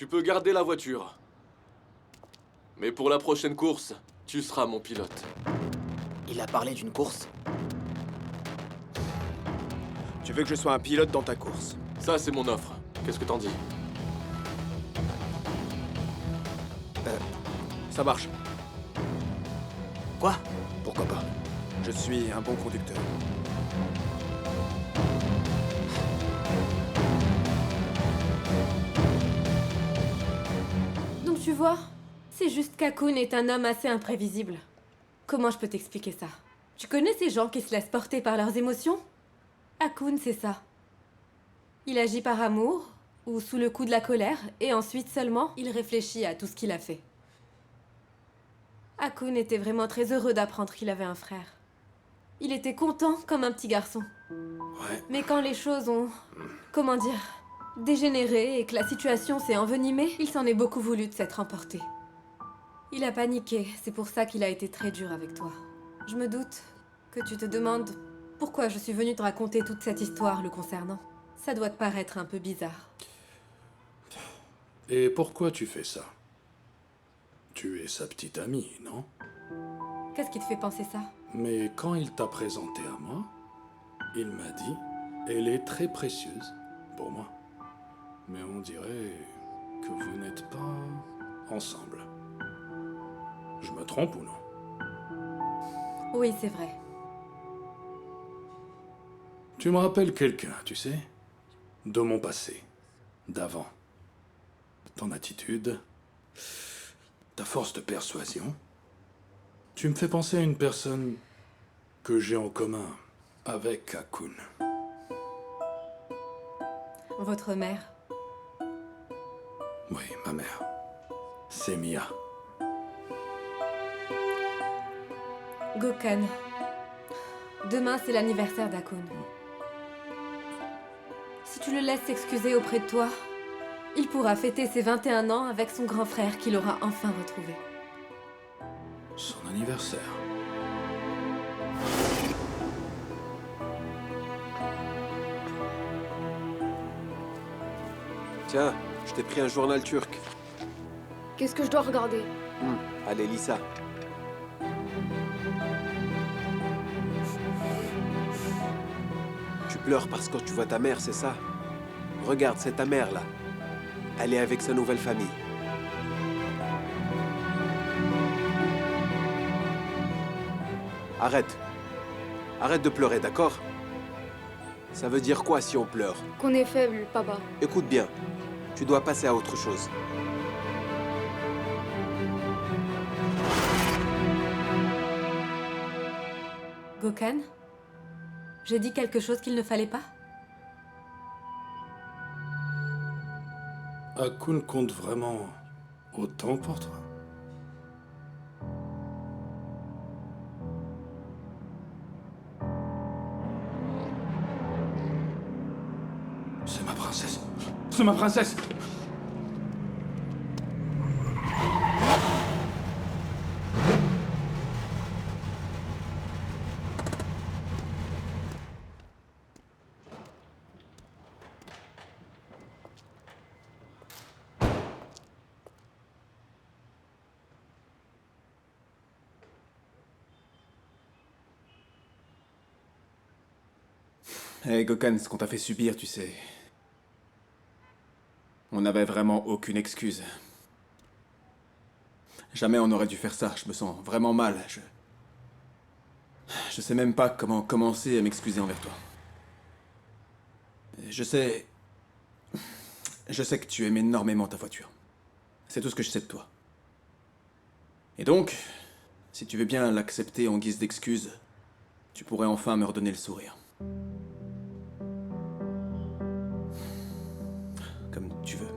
Tu peux garder la voiture. Mais pour la prochaine course, tu seras mon pilote. Il a parlé d'une course? Tu veux que je sois un pilote dans ta course? Ça, c'est mon offre. Qu'est-ce que t'en dis? Ça marche. Quoi? Pourquoi pas? Je suis un bon conducteur. Donc tu vois, c'est juste qu'Akun est un homme assez imprévisible. Comment je peux t'expliquer ça? Tu connais ces gens qui se laissent porter par leurs émotions? Akun, c'est ça. Il agit par amour, ou sous le coup de la colère, et ensuite seulement, il réfléchit à tout ce qu'il a fait. Akun était vraiment très heureux d'apprendre qu'il avait un frère. Il était content comme un petit garçon. Ouais. Mais quand les choses ont... comment dire... dégénéré et que la situation s'est envenimée, il s'en est beaucoup voulu de s'être emporté. Il a paniqué, c'est pour ça qu'il a été très dur avec toi. Je me doute que tu te demandes pourquoi je suis venue te raconter toute cette histoire le concernant. Ça doit te paraître un peu bizarre. Et pourquoi tu fais ça? Tu es sa petite amie, non? Qu'est-ce qui te fait penser ça? Mais quand il t'a présenté à moi, il m'a dit « Elle est très précieuse pour moi. Mais on dirait que vous n'êtes pas ensemble. Je me trompe ou non? Oui, c'est vrai. Tu me rappelles quelqu'un, tu sais? De mon passé, d'avant. Ton attitude, ta force de persuasion. Tu me fais penser à une personne que j'ai en commun avec Akun. Votre mère. Oui, ma mère. C'est Mia. Gokhan. Demain, c'est l'anniversaire d'Akun. Si tu le laisses s'excuser auprès de toi, il pourra fêter ses 21 ans avec son grand frère qu'il aura enfin retrouvé. Son anniversaire. Tiens, je t'ai pris un journal turc. Qu'est-ce que je dois regarder? Allez, lis ça. Tu pleures parce que tu vois ta mère, c'est ça? Regarde, c'est ta mère, là. Elle est avec sa nouvelle famille. Arrête. Arrête de pleurer, d'accord? Ça veut dire quoi si on pleure? Qu'on est faible, papa. Écoute bien. Tu dois passer à autre chose. Gokhan? J'ai dit quelque chose qu'il ne fallait pas? Akun compte vraiment autant pour toi? C'est ma princesse. C'est ma princesse. Hey Gokhan, ce qu'on t'a fait subir, tu sais. On n'avait vraiment aucune excuse. Jamais on aurait dû faire ça, je me sens vraiment mal. Je sais même pas comment commencer à m'excuser envers toi. Je sais que tu aimes énormément ta voiture. C'est tout ce que je sais de toi. Et donc, si tu veux bien l'accepter en guise d'excuse, tu pourrais enfin me redonner le sourire. Comme tu veux.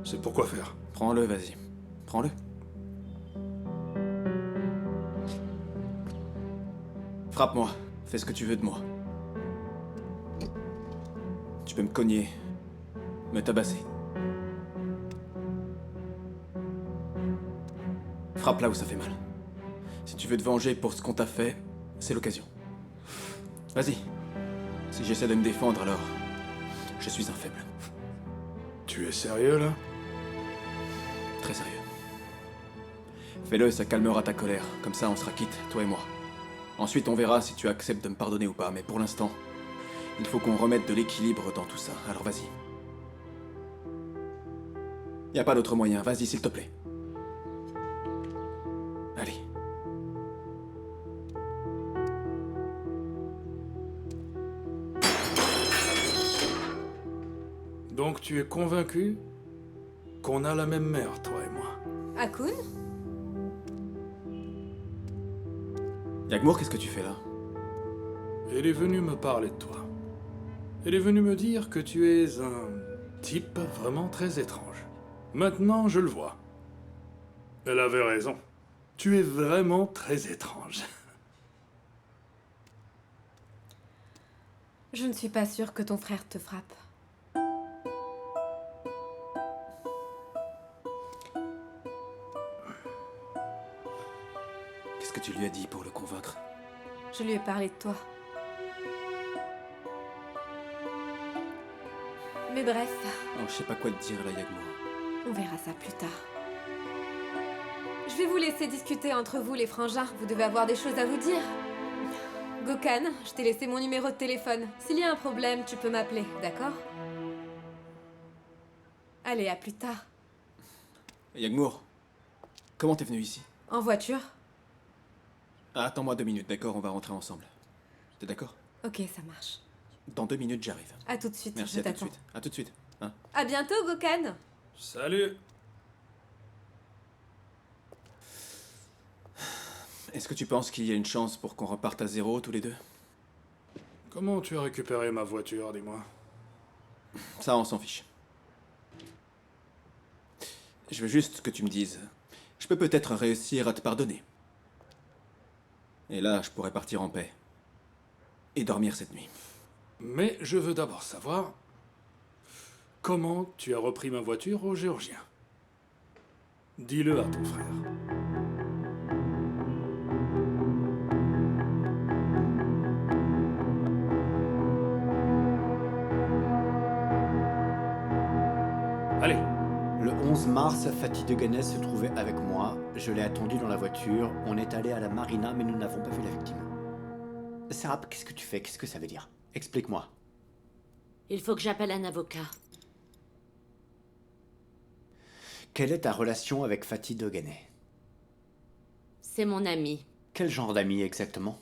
C'est pour quoi faire? Prends-le, vas-y. Prends-le. Frappe-moi. Fais ce que tu veux de moi. Tu peux me cogner. Me tabasser. Frappe là où ça fait mal. Si tu veux te venger pour ce qu'on t'a fait, c'est l'occasion. Vas-y. Si j'essaie de me défendre, alors... je suis un faible. Tu es sérieux, là? Très sérieux. Fais-le, ça calmera ta colère. Comme ça, on sera quitte, toi et moi. Ensuite, on verra si tu acceptes de me pardonner ou pas, mais pour l'instant, il faut qu'on remette de l'équilibre dans tout ça. Alors vas-y. Y a pas d'autre moyen, vas-y, s'il te plaît. Allez. Donc tu es convaincu qu'on a la même mère, toi et moi? Akun? Yagmour, qu'est-ce que tu fais là? Elle est venue me parler de toi. Elle est venue me dire que tu es un type vraiment très étrange. Maintenant, je le vois. Elle avait raison. Tu es vraiment très étrange. Je ne suis pas sûre que ton frère te frappe. Qu'est-ce que tu lui as dit pour le convaincre? Je lui ai parlé de toi. Mais bref, Oh, je sais pas quoi te dire là, Yagmour. on verra ça plus tard. Je vais vous laisser discuter entre vous, les frangins. Vous devez avoir des choses à vous dire. Gokhan, je t'ai laissé mon numéro de téléphone. S'il y a un problème, tu peux m'appeler, d'accord? Allez, à plus tard. Yagmour, comment t'es venu ici? En voiture? Ah, attends-moi 2 minutes, d'accord? On va rentrer ensemble. T'es d'accord? Ok, ça marche. Dans 2 minutes, j'arrive. À tout de suite, Merci, je à tout de t'attends. suite. À tout de suite. Hein? À bientôt, Gokhan! Salut! Est-ce que tu penses qu'il y a une chance pour qu'on reparte à zéro tous les deux? Comment tu as récupéré ma voiture, dis-moi? Ça, on s'en fiche. Je veux juste que tu me dises... Je peux peut-être réussir à te pardonner. Et là, je pourrais partir en paix. Et dormir cette nuit. Mais je veux d'abord savoir... comment tu as repris ma voiture au Géorgien? Dis-le à ton frère. Allez, Le 11 mars, Fatih Deganès se trouvait avec moi. Je l'ai attendu dans la voiture. On est allé à la marina, mais nous n'avons pas vu la victime. Serap, qu'est-ce que tu fais? Qu'est-ce que ça veut dire? Explique-moi. Il faut que j'appelle un avocat. Quelle est ta relation avec Fatih Deganès? C'est mon ami. Quel genre d'ami exactement?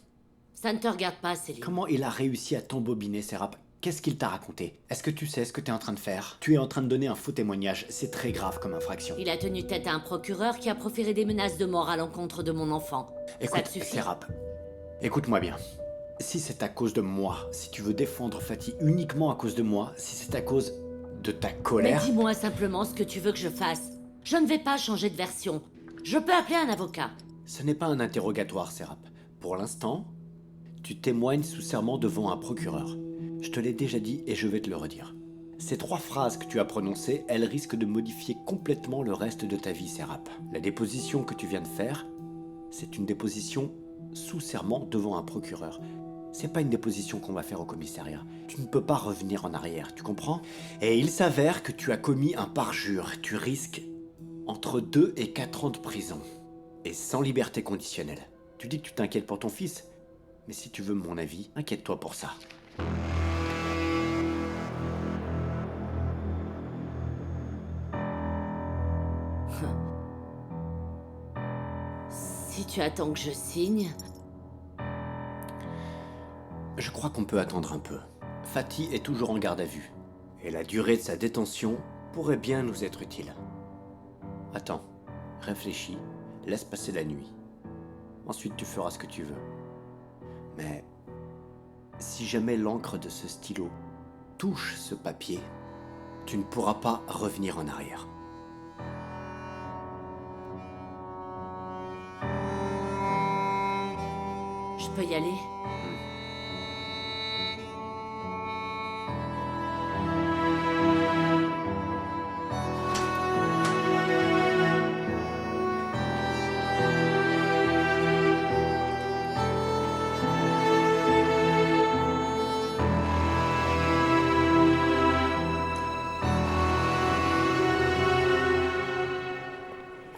Ça ne te regarde pas, Céline. Comment il a réussi à t'embobiner, Serap? Qu'est-ce qu'il t'a raconté? Est-ce que tu sais ce que tu es en train de faire? Tu es en train de donner un faux témoignage. C'est très grave comme infraction. Il a tenu tête à un procureur qui a proféré des menaces de mort à l'encontre de mon enfant. Écoute, Ça te suffit? Serap, écoute-moi bien. Si c'est à cause de moi, si tu veux défendre Fatih uniquement à cause de moi, si c'est à cause de ta Mais colère... dis-moi simplement ce que tu veux que je fasse. Je ne vais pas changer de version. Je peux appeler un avocat. Ce n'est pas un interrogatoire, Serap. Pour l'instant, tu témoignes sous serment devant un procureur. Je te l'ai déjà dit et je vais te le redire. Ces 3 phrases que tu as prononcées, elles risquent de modifier complètement le reste de ta vie, Serap. La déposition que tu viens de faire, c'est une déposition sous serment devant un procureur. C'est pas une déposition qu'on va faire au commissariat. Tu ne peux pas revenir en arrière, tu comprends? Et il s'avère que tu as commis un parjure. Tu risques entre 2 et 4 ans de prison. Et sans liberté conditionnelle. Tu dis que tu t'inquiètes pour ton fils, mais si tu veux mon avis, inquiète-toi pour ça. Si tu attends que je signe... Je crois qu'on peut attendre un peu. Fatih est toujours en garde à vue. Et la durée de sa détention pourrait bien nous être utile. Attends, réfléchis, laisse passer la nuit. Ensuite tu feras ce que tu veux. Mais si jamais l'encre de ce stylo touche ce papier, tu ne pourras pas revenir en arrière. Je peux y aller?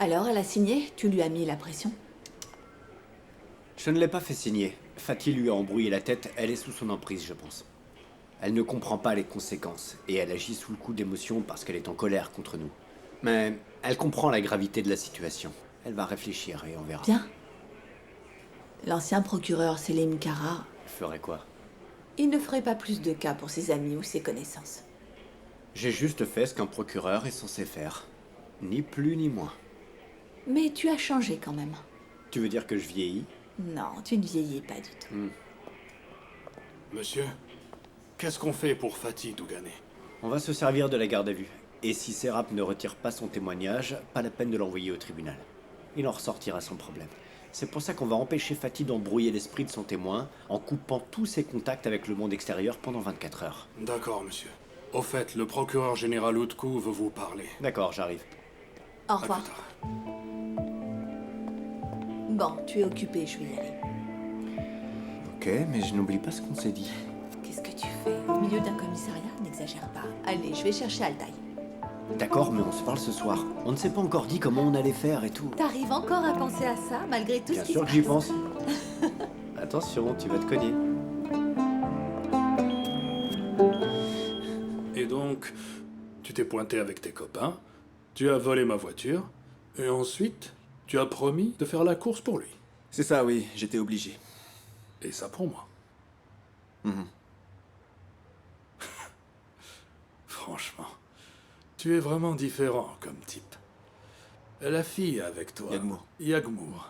Alors, elle a signé? Tu lui as mis la pression? Je ne l'ai pas fait signer. Fatih lui a embrouillé la tête, elle est sous son emprise, je pense. Elle ne comprend pas les conséquences, et elle agit sous le coup d'émotion parce qu'elle est en colère contre nous. Mais elle comprend la gravité de la situation. Elle va réfléchir et on verra. Bien. L'ancien procureur Selim Kara, Ferait quoi? il ne ferait pas plus de cas pour ses amis ou ses connaissances. J'ai juste fait ce qu'un procureur est censé faire. Ni plus ni moins. Mais tu as changé quand même. Tu veux dire que je vieillis? Non, tu ne vieillis pas du tout. Monsieur, qu'est-ce qu'on fait pour Fatih Dougané? On va se servir de la garde à vue. Et si Serap ne retire pas son témoignage, pas la peine de l'envoyer au tribunal. Il en ressortira sans problème. C'est pour ça qu'on va empêcher Fatih d'embrouiller l'esprit de son témoin en coupant tous ses contacts avec le monde extérieur pendant 24 heures. D'accord, monsieur. Au fait, le procureur général Outkou veut vous parler. D'accord, j'arrive. Au À revoir. plus tard. Bon, tu es occupé, je vais y aller. Ok, mais je n'oublie pas ce qu'on s'est dit. Qu'est-ce que tu fais? Au milieu d'un commissariat, n'exagère pas. Allez, je vais chercher Altaï. D'accord, mais on se parle ce soir. On ne s'est pas encore dit comment on allait faire et tout. T'arrives encore à penser à ça, malgré tout Bien ce qui sûr se que j'y passe? pense. Attention, tu vas te cogner. Et donc, tu t'es pointé avec tes copains, tu as volé ma voiture, et ensuite, tu as promis de faire la course pour lui. C'est ça, oui, j'étais obligé. Et ça pour moi. Mhm. Franchement, tu es vraiment différent comme type. La fille avec toi, Yagmour. Yagmour,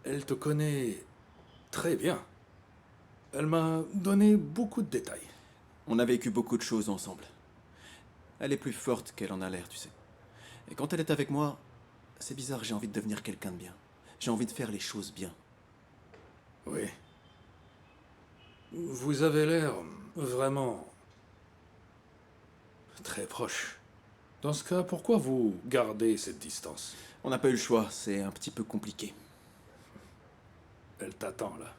elle te connaît très bien. Elle m'a donné beaucoup de détails. On a vécu beaucoup de choses ensemble. Elle est plus forte qu'elle en a l'air, tu sais. Et quand elle est avec moi, c'est bizarre, j'ai envie de devenir quelqu'un de bien. J'ai envie de faire les choses bien. Oui. Vous avez l'air vraiment très proche. Dans ce cas, pourquoi vous gardez cette distance? On n'a pas eu le choix, c'est un petit peu compliqué. Elle t'attend là.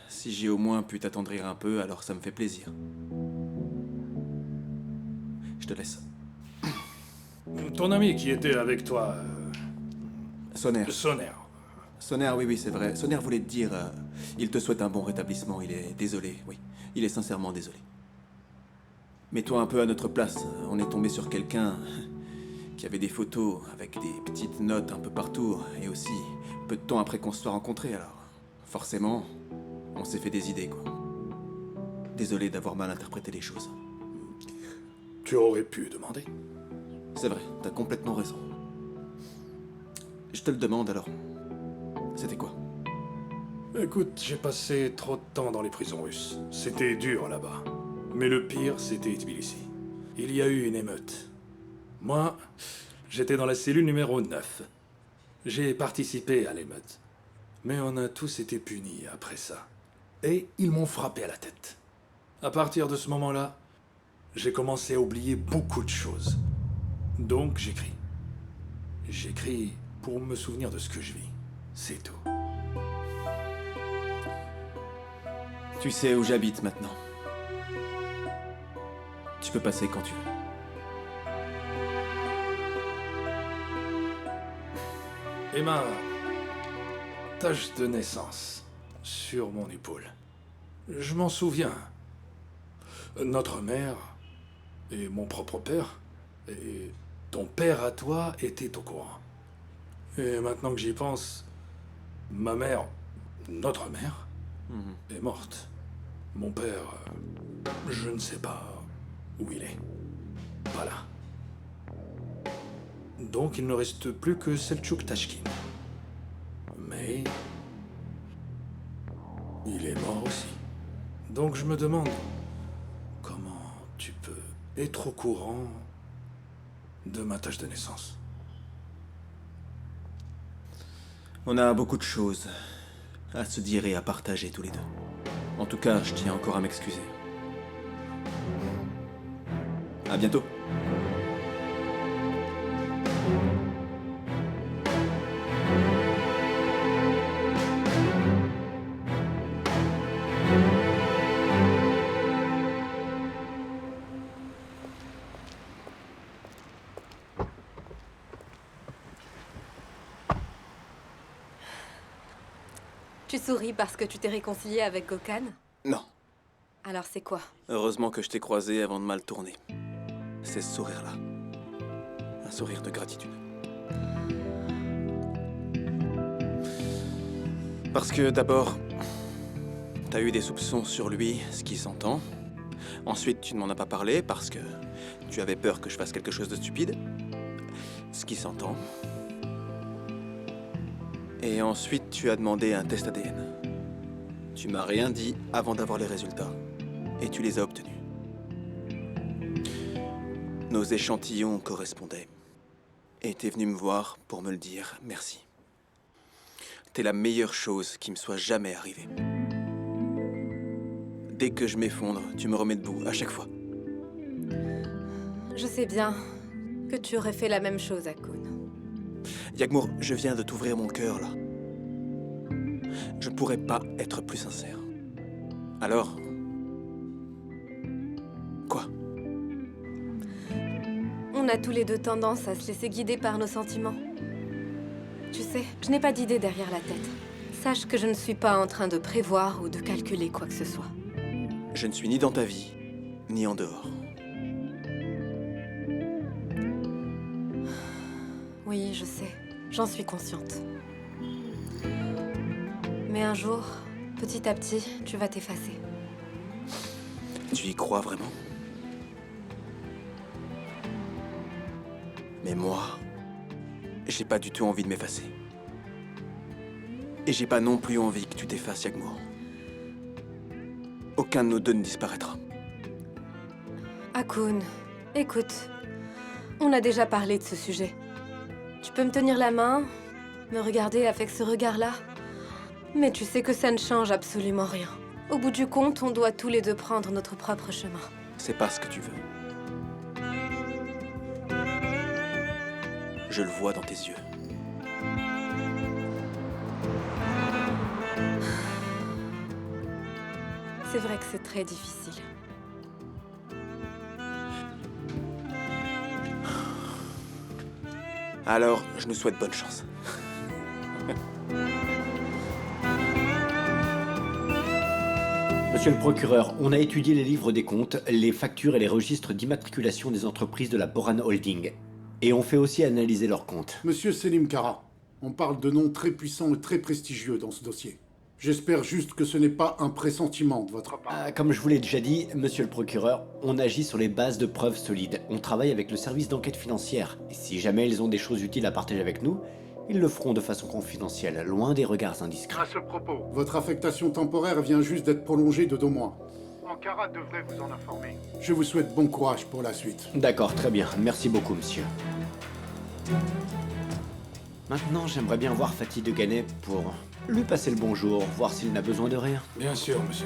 Si j'ai au moins pu t'attendrir un peu, alors ça me fait plaisir. Je te laisse. Ton ami qui était avec toi, Sonner. Sonner. Sonner, oui, c'est vrai. Sonner voulait te dire, il te souhaite un bon rétablissement, il est désolé, oui. Il est sincèrement désolé. Mets-toi un peu à notre place. On est tombé sur quelqu'un qui avait des photos avec des petites notes un peu partout, et aussi peu de temps après qu'on se soit rencontrés, alors forcément, on s'est fait des idées, quoi. Désolé d'avoir mal interprété les choses. Tu aurais pu demander. C'est vrai, t'as complètement raison. Je te le demande alors. C'était quoi? Écoute, j'ai passé trop de temps dans les prisons russes. C'était dur là-bas. Mais le pire, c'était Tbilissi. Il y a eu une émeute. Moi, j'étais dans la cellule numéro 9. J'ai participé à l'émeute. Mais on a tous été punis après ça. Et ils m'ont frappé à la tête. À partir de ce moment-là, j'ai commencé à oublier beaucoup de choses. Donc j'écris. J'écris pour me souvenir de ce que je vis. C'est tout. Tu sais où j'habite maintenant. Tu peux passer quand tu veux. Et ma tache de naissance sur mon épaule. Je m'en souviens. Notre mère et mon propre père et ton père à toi étaient au courant. Et maintenant que j'y pense, ma mère, notre mère, est morte. Mon père, je ne sais pas où il est. Pas là. Donc il ne reste plus que Selçuk Tashkin. Mais il est mort aussi. Donc je me demande comment tu peux être au courant de ma tâche de naissance. On a beaucoup de choses à se dire et à partager tous les deux. En tout cas, je tiens encore à m'excuser. À bientôt. Tu souris parce que tu t'es réconcilié avec Gokhan? Non. Alors c'est quoi? Heureusement que je t'ai croisé avant de mal tourner. C'est ce sourire-là. Un sourire de gratitude. Parce que d'abord, t'as eu des soupçons sur lui, ce qui s'entend. Ensuite, tu ne m'en as pas parlé parce que tu avais peur que je fasse quelque chose de stupide. Ce qui s'entend. Et ensuite, tu as demandé un test ADN. Tu m'as rien dit avant d'avoir les résultats. Et tu les as obtenus. Nos échantillons correspondaient. Et t'es venu me voir pour me le dire merci. T'es la meilleure chose qui me soit jamais arrivée. Dès que je m'effondre, tu me remets debout, à chaque fois. Je sais bien que tu aurais fait la même chose à Kun. Yagmour, je viens de t'ouvrir mon cœur, là. Je pourrais pas être plus sincère. Alors... Quoi? On a tous les deux tendance à se laisser guider par nos sentiments. Tu sais, je n'ai pas d'idée derrière la tête. Sache que je ne suis pas en train de prévoir ou de calculer quoi que ce soit. Je ne suis ni dans ta vie, ni en dehors. Oui, je sais. J'en suis consciente. Mais un jour, petit à petit, tu vas t'effacer. Tu y crois vraiment? Mais moi, j'ai pas du tout envie de m'effacer. Et j'ai pas non plus envie que tu t'effaces, Yagmour. Aucun de nous deux ne disparaîtra. Akun, écoute, on a déjà parlé de ce sujet. Tu peux me tenir la main, me regarder avec ce regard-là, mais tu sais que ça ne change absolument rien. Au bout du compte, on doit tous les deux prendre notre propre chemin. C'est pas ce que tu veux. Je le vois dans tes yeux. C'est vrai que c'est très difficile. Alors, je nous souhaite bonne chance. Monsieur le procureur, on a étudié les livres des comptes, les factures et les registres d'immatriculation des entreprises de la Boran Holding. Et on fait aussi analyser leurs comptes. Monsieur Selim Kara, on parle de noms très puissants et très prestigieux dans ce dossier. J'espère juste que ce n'est pas un pressentiment de votre part. Comme je vous l'ai déjà dit, monsieur le procureur, on agit sur les bases de preuves solides. On travaille avec le service d'enquête financière. Et si jamais ils ont des choses utiles à partager avec nous, ils le feront de façon confidentielle, loin des regards indiscrets. À ce propos, votre affectation temporaire vient juste d'être prolongée de 2 mois. Ankara devrait vous en informer. Je vous souhaite bon courage pour la suite. D'accord, très bien. Merci beaucoup, monsieur. Maintenant, j'aimerais bien voir Fatih de Ganay pour lui passer le bonjour, voir s'il n'a besoin de rien. Bien sûr, monsieur.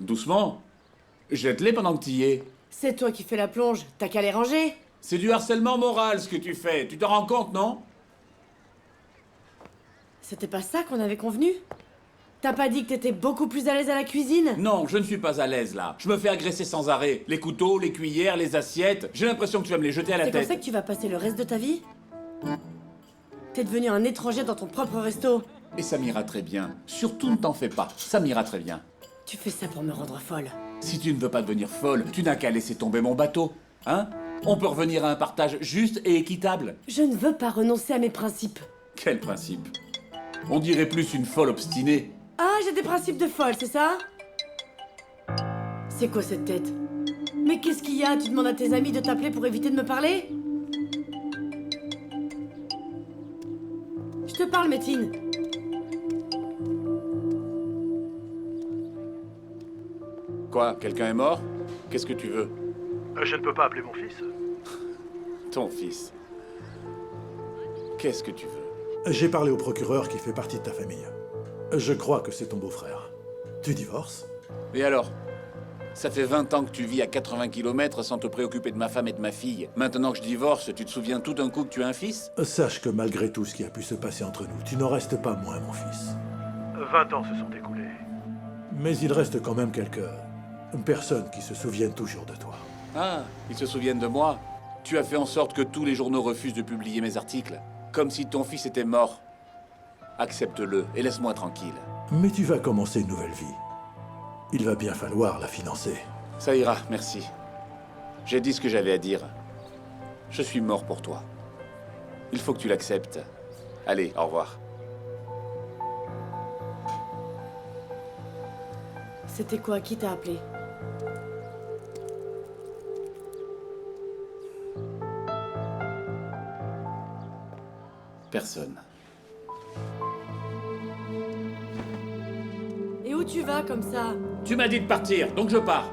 Doucement. Jette-les pendant que t'y es. C'est toi qui fais la plonge, t'as qu'à les ranger. C'est du harcèlement moral ce que tu fais. Tu t'en rends compte, non? C'était pas ça qu'on avait convenu? T'as pas dit que t'étais beaucoup plus à l'aise à la cuisine? Non, je ne suis pas à l'aise là. Je me fais agresser sans arrêt. Les couteaux, les cuillères, les assiettes. J'ai l'impression que tu vas me les jeter à la C'est tête. comme ça que tu vas passer le reste de ta vie? T'es devenu un étranger dans ton propre resto. Et ça m'ira très bien. Surtout ne t'en fais pas. Ça m'ira très bien. Tu fais ça pour me rendre folle. Si tu ne veux pas devenir folle, tu n'as qu'à laisser tomber mon bateau. Hein? On peut revenir à un partage juste et équitable. Je ne veux pas renoncer à mes principes. Quel principe? On dirait plus une folle obstinée. Ah, j'ai des principes de folle, c'est ça? C'est quoi cette tête? Mais qu'est-ce qu'il y a? Tu demandes à tes amis de t'appeler pour éviter de me parler? Je te parle, Métine. Quoi? Quelqu'un est mort? Qu'est-ce que tu veux? Je ne peux pas appeler mon fils. Ton fils. Qu'est-ce que tu veux? J'ai parlé au procureur qui fait partie de ta famille. Je crois que c'est ton beau-frère. Tu divorces? Et alors? Ça fait 20 ans que tu vis à 80 km sans te préoccuper de ma femme et de ma fille. Maintenant que je divorce, tu te souviens tout d'un coup que tu as un fils? Sache que malgré tout ce qui a pu se passer entre nous, tu n'en restes pas moins mon fils. 20 ans se sont écoulés. Mais il reste quand même quelques Personne qui se souvienne toujours de toi. Ah, ils se souviennent de moi. Tu as fait en sorte que tous les journaux refusent de publier mes articles. Comme si ton fils était mort. Accepte-le et laisse-moi tranquille. Mais tu vas commencer une nouvelle vie. Il va bien falloir la financer. Ça ira, merci. J'ai dit ce que j'avais à dire. Je suis mort pour toi. Il faut que tu l'acceptes. Allez, au revoir. C'était quoi? Qui t'a appelé? Personne. Et où tu vas comme ça? Tu m'as dit de partir, donc je pars.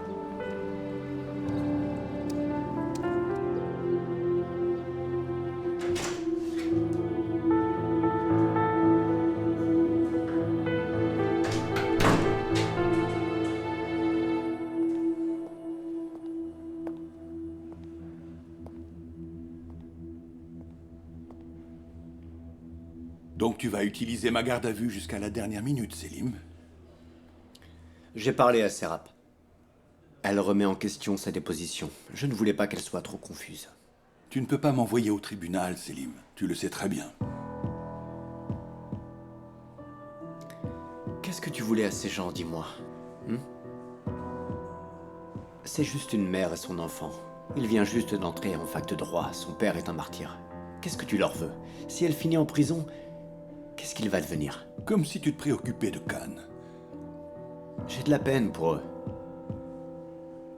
Donc tu vas utiliser ma garde à vue jusqu'à la dernière minute, Selim. J'ai parlé à Serap. Elle remet en question sa déposition. Je ne voulais pas qu'elle soit trop confuse. Tu ne peux pas m'envoyer au tribunal, Selim. Tu le sais très bien. Qu'est-ce que tu voulais à ces gens, dis-moi? C'est juste une mère et son enfant. Il vient juste d'entrer en fac de droit. Son père est un martyr. Qu'est-ce que tu leur veux? Si elle finit en prison, qu'est-ce qu'il va devenir? Comme si tu te préoccupais de Khan. J'ai de la peine pour eux.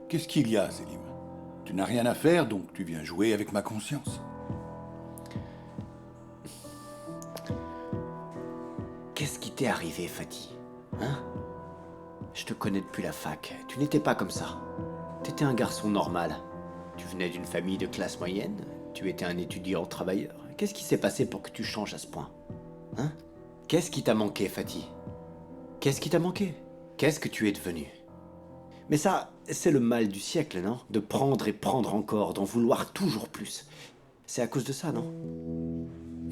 Qu'est-ce qu'il y a, Selim? Tu n'as rien à faire, donc tu viens jouer avec ma conscience. Qu'est-ce qui t'est arrivé, Fatih? Hein? Je te connais depuis la fac. Tu n'étais pas comme ça. T'étais un garçon normal. Tu venais d'une famille de classe moyenne. Tu étais un étudiant travailleur. Qu'est-ce qui s'est passé pour que tu changes à ce point? Hein? Qu'est-ce qui t'a manqué, Fatih? Qu'est-ce qui t'a manqué? Qu'est-ce que tu es devenu? Mais ça, c'est le mal du siècle, non? De prendre et prendre encore, d'en vouloir toujours plus. C'est à cause de ça, non?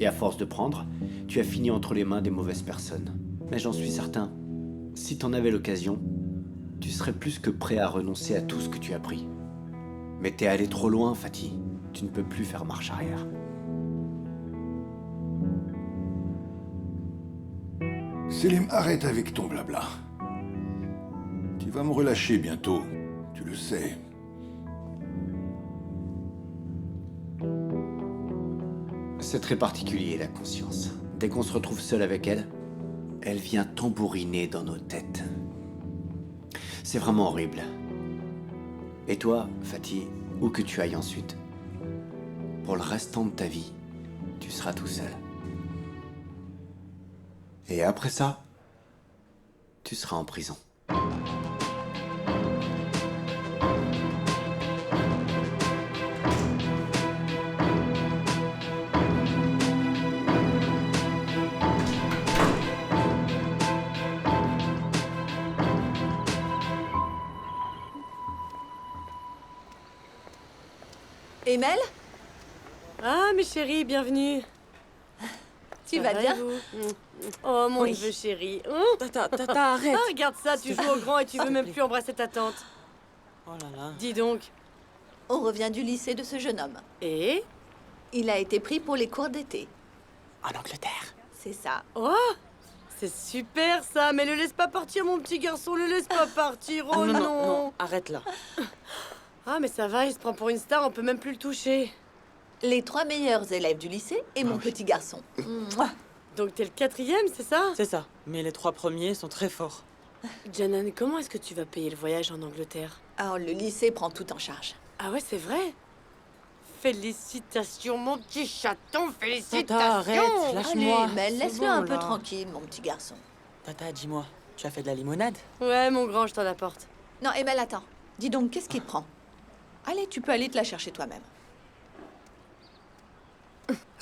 Et à force de prendre, tu as fini entre les mains des mauvaises personnes. Mais j'en suis certain, si t'en avais l'occasion, tu serais plus que prêt à renoncer à tout ce que tu as pris. Mais t'es allé trop loin, Fatih. Tu ne peux plus faire marche arrière. Selim, arrête avec ton blabla. Tu vas me relâcher bientôt, tu le sais. C'est très particulier, la conscience. Dès qu'on se retrouve seul avec elle, elle vient tambouriner dans nos têtes. C'est vraiment horrible. Et toi, Fatih, où que tu ailles ensuite, pour le restant de ta vie, tu seras tout seul. Et après ça, tu seras en prison. Emel? Ah, mes chéris, bienvenue. Tu vas bien? Oh, mon Oui. neveu chéri. Tata, arrête. Ah, regarde ça, tu joues au grand et tu veux même plus embrasser ta tante. Oh là là. Dis donc. On revient du lycée de ce jeune homme. Et? Il a été pris pour les cours d'été. En Angleterre. C'est ça. Oh, c'est super ça, mais le laisse pas partir, mon petit garçon, le laisse pas partir, oh non. Arrête là. Ah, mais ça va, il se prend pour une star, on peut même plus le toucher. Les 3 meilleurs élèves du lycée et mon petit garçon. Mouah. Donc t'es le 4e, c'est ça? C'est ça. Mais les 3 premiers sont très forts. Janan, comment est-ce que tu vas payer le voyage en Angleterre? Alors, le lycée prend tout en charge. Ah ouais, c'est vrai? Félicitations, mon petit chaton, félicitations! Tata, arrête, lâche-moi. Allez, mais C'est laisse-le bon, un peu là. tranquille, mon petit garçon. Tata, dis-moi, tu as fait de la limonade? Ouais, mon grand, je t'en apporte. Non, Emel, attends. Dis donc, qu'est-ce qu'il te prend? Allez, tu peux aller te la chercher toi-même.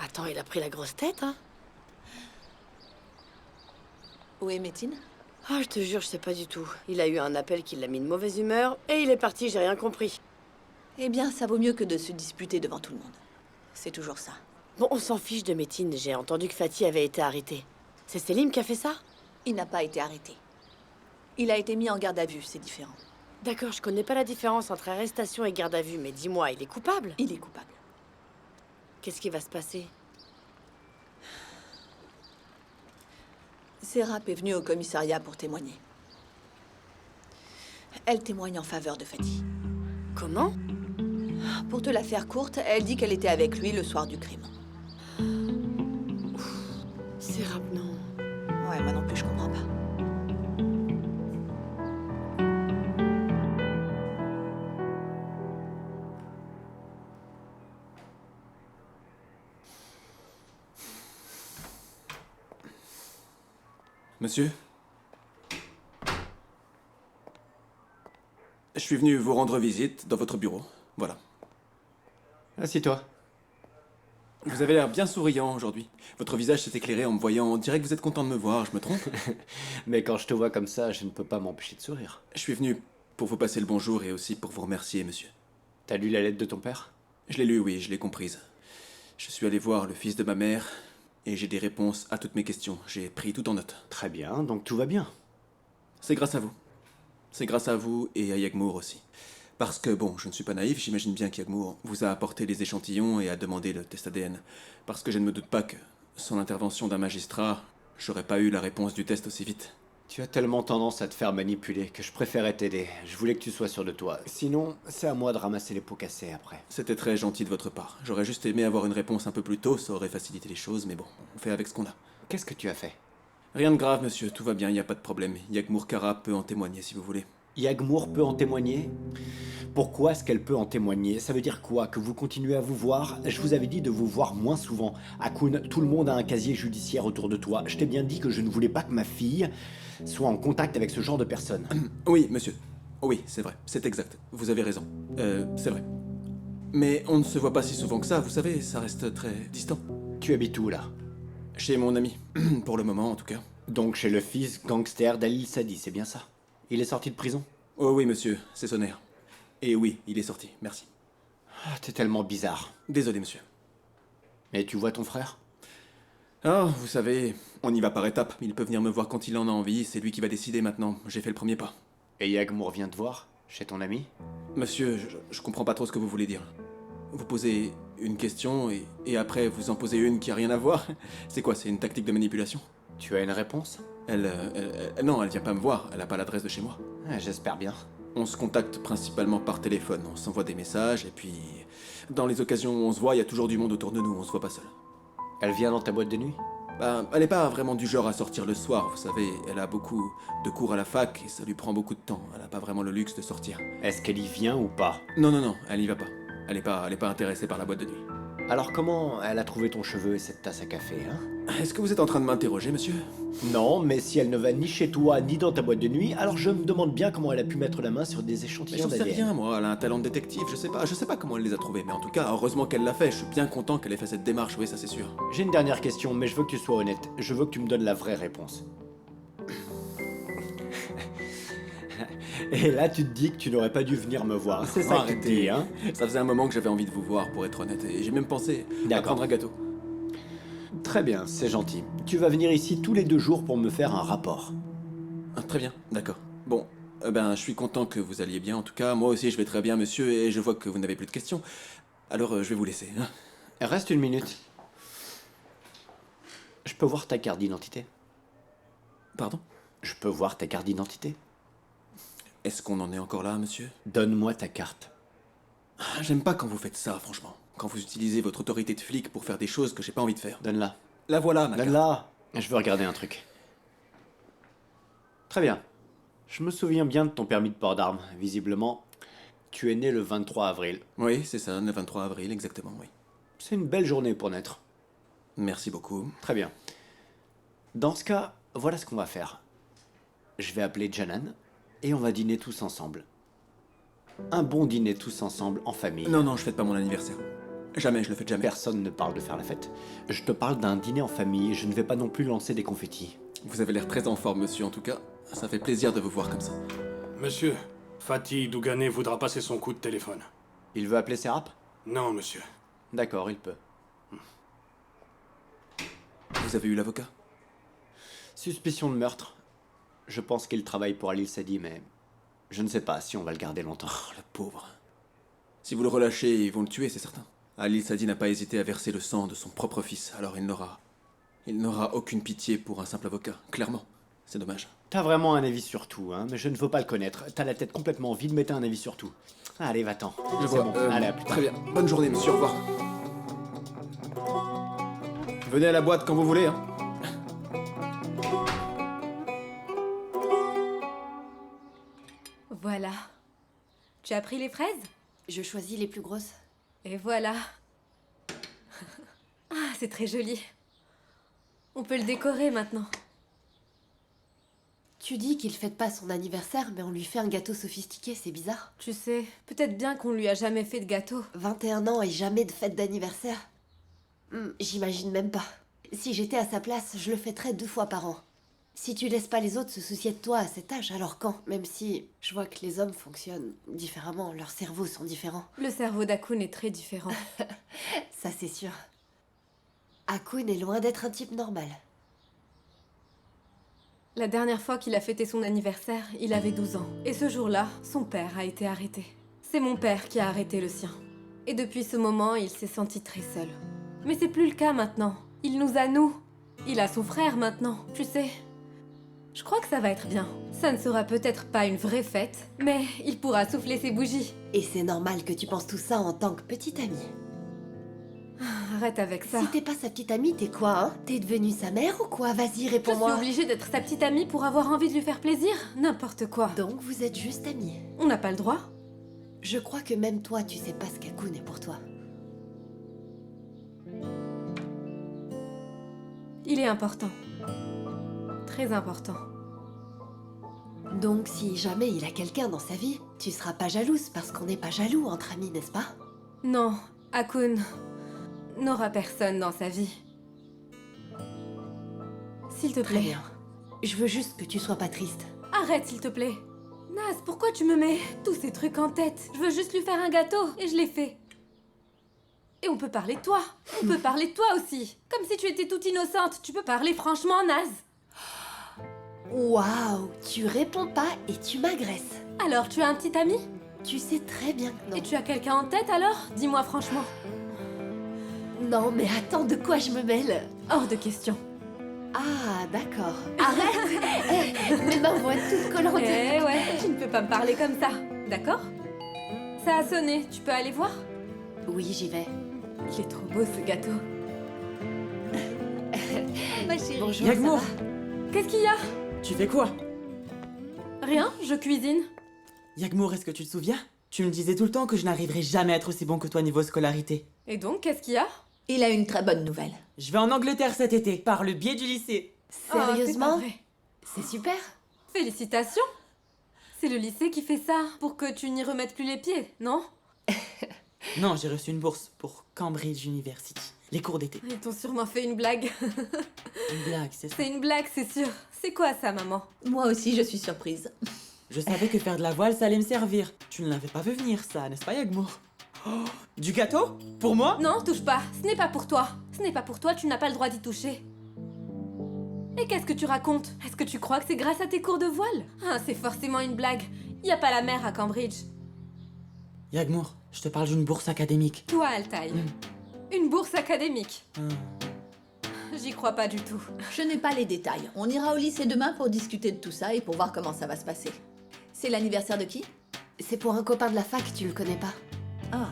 Attends, il a pris la grosse tête, hein? Où est Métine? Ah, je te jure, je sais pas du tout. Il a eu un appel qui l'a mis de mauvaise humeur et il est parti, j'ai rien compris. Eh bien, ça vaut mieux que de se disputer devant tout le monde. C'est toujours ça. Bon, on s'en fiche de Métine, j'ai entendu que Fatih avait été arrêté. C'est Selim qui a fait ça? Il n'a pas été arrêté. Il a été mis en garde à vue, c'est différent. D'accord, je connais pas la différence entre arrestation et garde à vue, mais dis-moi, il est coupable? Il est coupable. Qu'est-ce qui va se passer? Serap est venue au commissariat pour témoigner. Elle témoigne en faveur de Fatih. Comment? Pour te la faire courte, elle dit qu'elle était avec lui le soir du crime. Serap, non. Ouais, moi non plus, je comprends pas. Monsieur? Je suis venu vous rendre visite dans votre bureau. Voilà. Assieds-toi. Vous avez l'air bien souriant aujourd'hui. Votre visage s'est éclairé en me voyant. On dirait que vous êtes content de me voir, je me trompe? Mais quand je te vois comme ça, je ne peux pas m'empêcher de sourire. Je suis venu pour vous passer le bonjour et aussi pour vous remercier, monsieur. T'as lu la lettre de ton père? Je l'ai lue, oui, je l'ai comprise. Je suis allé voir le fils de ma mère et j'ai des réponses à toutes mes questions. J'ai pris tout en note. Très bien, donc tout va bien. C'est grâce à vous. C'est grâce à vous et à Yagmour aussi. Parce que, bon, je ne suis pas naïf, j'imagine bien qu'Yagmour vous a apporté les échantillons et a demandé le test ADN. Parce que je ne me doute pas que, sans l'intervention d'un magistrat, j'aurais pas eu la réponse du test aussi vite. Tu as tellement tendance à te faire manipuler que je préférais t'aider. Je voulais que tu sois sûr de toi. Sinon, c'est à moi de ramasser les pots cassés après. C'était très gentil de votre part. J'aurais juste aimé avoir une réponse un peu plus tôt, ça aurait facilité les choses, mais bon, on fait avec ce qu'on a. Qu'est-ce que tu as fait? Rien de grave, monsieur, tout va bien, il n'y a pas de problème. Yagmour Kara peut en témoigner si vous voulez. Yagmour peut en témoigner? Pourquoi est-ce qu'elle peut en témoigner? Ça veut dire quoi? Que vous continuez à vous voir? Je vous avais dit de vous voir moins souvent. Akun, tout le monde a un casier judiciaire autour de toi. Je t'ai bien dit que je ne voulais pas que ma fille soit en contact avec ce genre de personnes. Oui, monsieur. Oui, c'est vrai, c'est exact. Vous avez raison. C'est vrai. Mais on ne se voit pas si souvent que ça, vous savez, ça reste très distant. Tu habites où, là? Chez mon ami, pour le moment en tout cas. Donc chez le fils gangster d'Alil Sadi, c'est bien ça? Il est sorti de prison? Oh oui, monsieur, c'est sonnaire. Et oui, il est sorti, merci. Ah, t'es tellement bizarre. Désolé, monsieur. Et tu vois ton frère? Ah, vous savez, on y va par étapes. Il peut venir me voir quand il en a envie, c'est lui qui va décider maintenant. J'ai fait le premier pas. Et Yagmour vient te voir? Chez ton ami? Monsieur, je comprends pas trop ce que vous voulez dire. Vous posez une question et après vous en posez une qui a rien à voir. C'est quoi, c'est une tactique de manipulation? Tu as une réponse? Non, elle vient pas me voir, elle a pas l'adresse de chez moi. Ah, j'espère bien. On se contacte principalement par téléphone, on s'envoie des messages et puis... Dans les occasions où on se voit, il y a toujours du monde autour de nous, on se voit pas seul. Elle vient dans ta boîte de nuit? Bah, elle est pas vraiment du genre à sortir le soir, vous savez. Elle a beaucoup de cours à la fac et ça lui prend beaucoup de temps. Elle a pas vraiment le luxe de sortir. Est-ce qu'elle y vient ou pas? Non, elle y va pas. Elle est pas intéressée par la boîte de nuit. Alors comment elle a trouvé ton cheveu et cette tasse à café, hein? Est-ce que vous êtes en train de m'interroger, monsieur? Non, mais si elle ne va ni chez toi ni dans ta boîte de nuit, alors je me demande bien comment elle a pu mettre la main sur des Mais échantillons j'en sais d'ADN. rien, moi. Elle a un talent de détective, je sais pas comment elle les a trouvés. Mais en tout cas, heureusement qu'elle l'a fait. Je suis bien content qu'elle ait fait cette démarche, oui, ça c'est sûr. J'ai une dernière question, mais je veux que tu sois honnête. Je veux que tu me donnes la vraie réponse. Et là, tu te dis que tu n'aurais pas dû venir me voir. C'est ça que tu te dis, hein? Ça faisait un moment que j'avais envie de vous voir, pour être honnête. Et j'ai même pensé à prendre un gâteau. Très bien, c'est gentil. Tu vas venir ici tous les 2 jours pour me faire un rapport. Ah, très bien, d'accord. Bon, je suis content que vous alliez bien. En tout cas, moi aussi, je vais très bien, monsieur, et je vois que vous n'avez plus de questions. Alors, je vais vous laisser. Hein. Reste une minute. Je peux voir ta carte d'identité? Pardon? Je peux voir ta carte d'identité? Est-ce qu'on en est encore là, monsieur? Donne-moi ta carte. Ah, j'aime pas quand vous faites ça, franchement. Quand vous utilisez votre autorité de flic pour faire des choses que j'ai pas envie de faire. Donne-la. La voilà, ma carte. Donne-la. Je veux regarder un truc. Très bien. Je me souviens bien de ton permis de port d'armes. Visiblement, tu es né le 23 avril. Oui, c'est ça, le 23 avril, exactement, oui. C'est une belle journée pour naître. Merci beaucoup. Très bien. Dans ce cas, voilà ce qu'on va faire. Je vais appeler Janan et on va dîner tous ensemble. Un bon dîner tous ensemble en famille. Non, je fête pas mon anniversaire. Jamais, je le fête jamais. Personne ne parle de faire la fête. Je te parle d'un dîner en famille et je ne vais pas non plus lancer des confettis. Vous avez l'air très en forme, monsieur, en tout cas. Ça fait plaisir de vous voir comme ça. Monsieur, Fatih Dougané voudra passer son coup de téléphone. Il veut appeler Serap? Non, monsieur. D'accord, il peut. Vous avez eu l'avocat? Suspicion de meurtre. Je pense qu'il travaille pour Alil Sadi, mais Je ne sais pas si on va le garder longtemps. Oh, le pauvre. Si vous le relâchez, ils vont le tuer, c'est certain. Ali Sadi n'a pas hésité à verser le sang de son propre fils, alors il n'aura aucune pitié pour un simple avocat, clairement. C'est dommage. T'as vraiment un avis sur tout, hein, mais je ne veux pas le connaître. T'as la tête complètement vide, mais t'as un avis sur tout. Allez, va-t'en. Je C'est vois. bon. Allez, à plus tard. Très bien. Bonne journée, monsieur. Au revoir. Venez à la boîte quand vous voulez, hein. Voilà. Tu as pris les fraises? Je choisis les plus grosses. Et voilà. Ah, c'est très joli. On peut le décorer maintenant. Tu dis qu'il fête pas son anniversaire, mais on lui fait un gâteau sophistiqué, c'est bizarre. Tu sais, peut-être bien qu'on lui a jamais fait de gâteau. 21 ans et jamais de fête d'anniversaire. J'imagine même pas. Si j'étais à sa place, je le fêterais 2 fois par an. Si tu laisses pas les autres se soucier de toi à cet âge, alors quand? Même si je vois que les hommes fonctionnent différemment, leurs cerveaux sont différents. Le cerveau d'Akun est très différent. Ça c'est sûr. Akun est loin d'être un type normal. La dernière fois qu'il a fêté son anniversaire, il avait 12 ans. Et ce jour-là, son père a été arrêté. C'est mon père qui a arrêté le sien. Et depuis ce moment, il s'est senti très seul. Mais c'est plus le cas maintenant. Il nous a, nous. Il a son frère maintenant, tu sais. Je crois que ça va être bien. Ça ne sera peut-être pas une vraie fête, mais il pourra souffler ses bougies. Et c'est normal que tu penses tout ça en tant que petite amie. Arrête avec ça. Si t'es pas sa petite amie, t'es quoi, hein? T'es devenue sa mère ou quoi? Vas-y, Je réponds-moi. suis obligée d'être sa petite amie pour avoir envie de lui faire plaisir? N'importe quoi. Donc vous êtes juste amis. On n'a pas le droit? Je crois que même toi, tu sais pas ce qu'Akun est pour toi. Il est important. Très important. Donc si jamais il a quelqu'un dans sa vie, tu seras pas jalouse parce qu'on n'est pas jaloux entre amis, n'est-ce pas? Non, Akun n'aura personne dans sa vie. S'il te Très plaît. bien. Je veux juste que tu sois pas triste. Arrête, s'il te plaît. Naz, pourquoi tu me mets tous ces trucs en tête? Je veux juste lui faire un gâteau, et je l'ai fait. Et on peut parler de toi. On peut parler de toi aussi. Comme si tu étais toute innocente. Tu peux parler franchement, Naz. Waouh, tu réponds pas et tu m'agresses. Alors, tu as un petit ami? Tu sais très bien que non. Et tu as quelqu'un en tête alors? Dis-moi franchement. Non, mais attends, de quoi je me mêle? Hors de question. Ah, d'accord. Arrête. Mais ma voix est toute collante. Eh ouais, tu ne peux pas me parler comme ça. D'accord? Ça a sonné, tu peux aller voir? Oui, j'y vais. Il est trop beau ce gâteau. Ma chérie. Bonjour, Yagmour, ça va? Qu'est-ce qu'il y a? tu fais quoi? Rien, je cuisine. Yagmour, est-ce que tu te souviens? Tu me disais tout le temps que je n'arriverais jamais à être aussi bon que toi niveau scolarité. Et donc, qu'est-ce qu'il y a? Il a une très bonne nouvelle. Je vais en Angleterre cet été, par le biais du lycée. Sérieusement? Oh, c'est pas vrai. C'est super. Félicitations. C'est le lycée qui fait ça, pour que tu n'y remettes plus les pieds, non? Non, j'ai reçu une bourse pour Cambridge University. Les cours d'été. Ils t'ont sûrement fait une blague. Une blague, c'est ça. C'est une blague, c'est sûr. C'est quoi ça, maman? Moi aussi, je suis surprise. Je savais que faire de la voile, ça allait me servir. Tu ne l'avais pas vu venir, ça, n'est-ce pas, Yagmour? Oh, du gâteau? Pour moi? Non, touche pas. Ce n'est pas pour toi. Ce n'est pas pour toi, tu n'as pas le droit d'y toucher. Et qu'est-ce que tu racontes? Est-ce que tu crois que c'est grâce à tes cours de voile? Ah, c'est forcément une blague. Y a pas la mer à Cambridge. Yagmour, je te parle d'une bourse académique. Toi, Altaï. Une bourse académique. J'y crois pas du tout. Je n'ai pas les détails. On ira au lycée demain pour discuter de tout ça et pour voir comment ça va se passer. C'est l'anniversaire de qui? C'est pour un copain de la fac, tu le connais pas. Ah.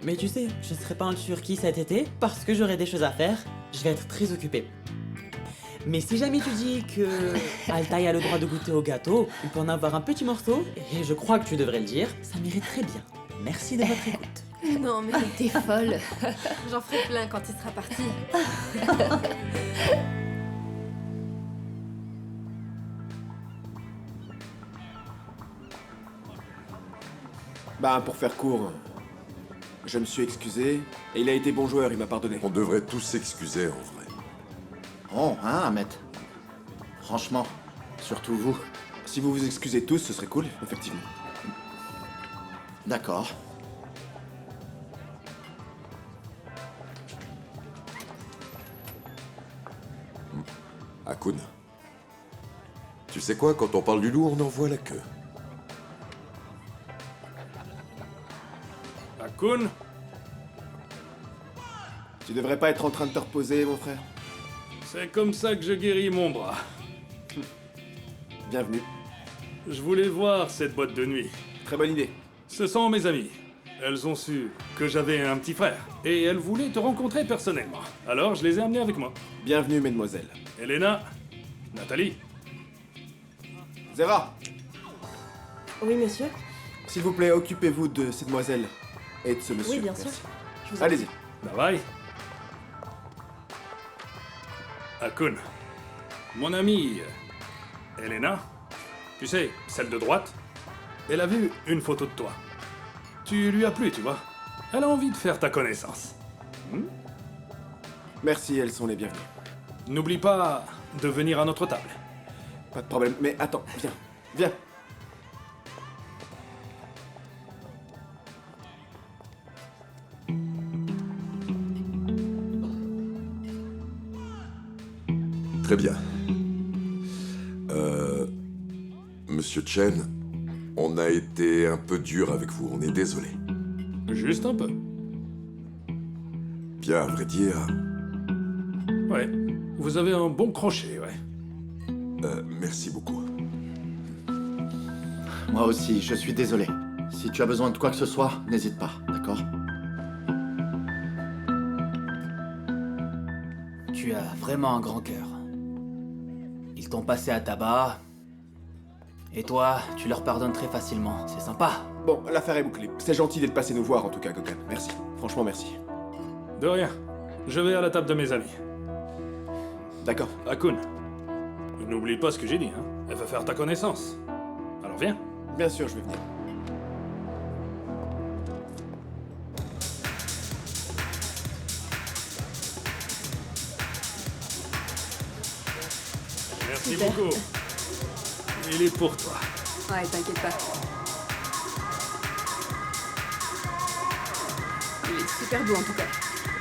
Mais tu sais, je serai pas en Turquie cet été parce que j'aurai des choses à faire. Je vais être très occupée. Mais si jamais tu dis que Altaï a le droit de goûter au gâteau, on peut en avoir un petit morceau, et je crois que tu devrais le dire, ça m'irait très bien. Merci de votre écoute. Non mais... T'es folle. J'en ferai plein quand il sera parti. Bah, pour faire court, je me suis excusé, et il a été bon joueur, il m'a pardonné. On devrait tous s'excuser en vrai. Oh, hein, Ahmed. Franchement, surtout vous. Si vous vous excusez tous, ce serait cool, effectivement. D'accord. Akun. Tu sais quoi, quand on parle du loup, on en voit la queue. Akun? Tu devrais pas être en train de te reposer, mon frère. C'est comme ça que je guéris mon bras. Bienvenue. Je voulais voir cette boîte de nuit. Très bonne idée. Ce sont mes amies. Elles ont su que j'avais un petit frère. Et elles voulaient te rencontrer personnellement. Alors je les ai amenés avec moi. Bienvenue, mesdemoiselles. Elena, Nathalie. Zera, Oui, monsieur? s'il vous plaît, occupez-vous de ces demoiselles et de ce monsieur. Oui, bien sûr. Merci. Je vous en Allez-y. Bye. Akun. Mon amie, Elena, tu sais, celle de droite, elle a vu une photo de toi. Tu lui as plu, tu vois. Elle a envie de faire ta connaissance. Merci, elles sont les bienvenues. N'oublie pas de venir à notre table. Pas de problème, mais attends, viens, viens. Très bien. Monsieur Chen, on a été un peu dur avec vous, on est désolé. Juste un peu. Bien, à vrai dire, Ouais, vous avez un bon crochet, ouais. merci beaucoup. Moi aussi, je suis désolé. Si tu as besoin de quoi que ce soit, n'hésite pas, d'accord? Tu as vraiment un grand cœur. Ils t'ont passé à tabac. Et toi, tu leur pardonnes très facilement. C'est sympa. Bon, l'affaire est bouclée. C'est gentil d'être passé nous voir en tout cas, Gokan. Merci. Franchement, merci. De rien. Je vais à la table de mes amis. D'accord. Akun, n'oublie pas ce que j'ai dit, hein. Elle va faire ta connaissance. Alors viens. Bien sûr, je vais venir. Merci Super. beaucoup. Il est pour toi. Ouais, t'inquiète pas. Il est super beau en tout cas.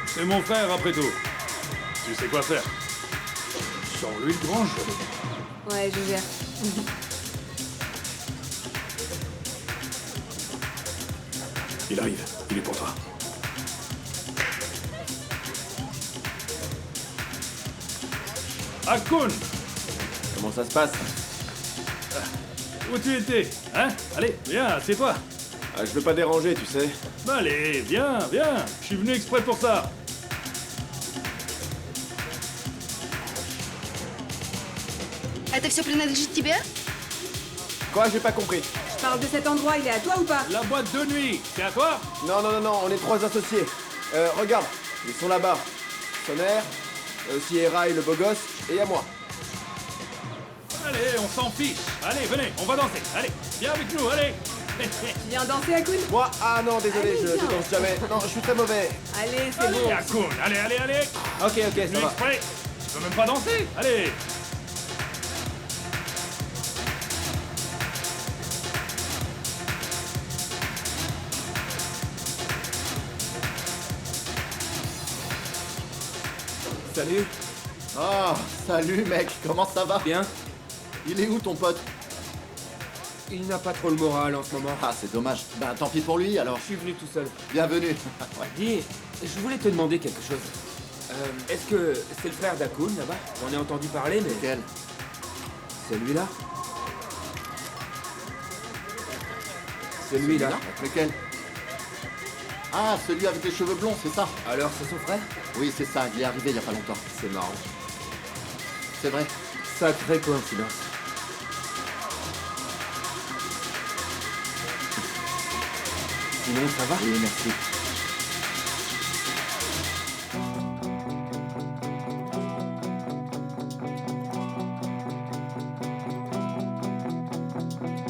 C'est mon frère après tout. Tu sais quoi faire. Sors-lui le grand jeu. Ouais, je gère. Il arrive. Il est pour toi. Akun! Comment ça se passe? Où tu étais? Hein? Allez, viens, c'est toi. Je veux pas déranger, tu sais. Bah allez, viens, viens. Je suis venu exprès pour ça. Это все принадлежит тебе? Quoi? J'ai pas compris. Je parle de cet endroit, il est à toi ou pas? La boîte de nuit, c'est à toi? Non, non, non, non, on est 3 associés. Regarde, ils sont là-bas. Sonner, Sierra et le beau gosse, et à moi. Allez, on s'en fiche. Allez, venez, on va danser. Allez, viens avec nous, allez. Tu viens danser, Akun? Moi? Ah non, désolé, Allez, je viens. danse jamais. Non, je suis très mauvais. Allez, c'est Allez, bon. Akun, allez, allez, allez. Ok, ok, Venu ça va. exprès. Tu peux même pas danser. Allez. Salut. Ah, salut mec, comment ça va? Bien. Il est où ton pote? Il n'a pas trop le moral en ce moment. Ah, c'est dommage. Ben tant pis pour lui alors. Je suis venu tout seul. Bienvenue. Dis, je voulais te demander quelque chose. Est-ce que c'est le frère d'Akun là-bas? J'en ai entendu parler, mais. Lequel? Celui-là? Celui-là. Lequel? Ah, celui avec les cheveux blonds, c'est ça? Alors, c'est son frère? Oui, c'est ça, il est arrivé il y a pas longtemps. C'est marrant. C'est vrai. Sacrée coïncidence. Sinon, ça va? Oui, merci.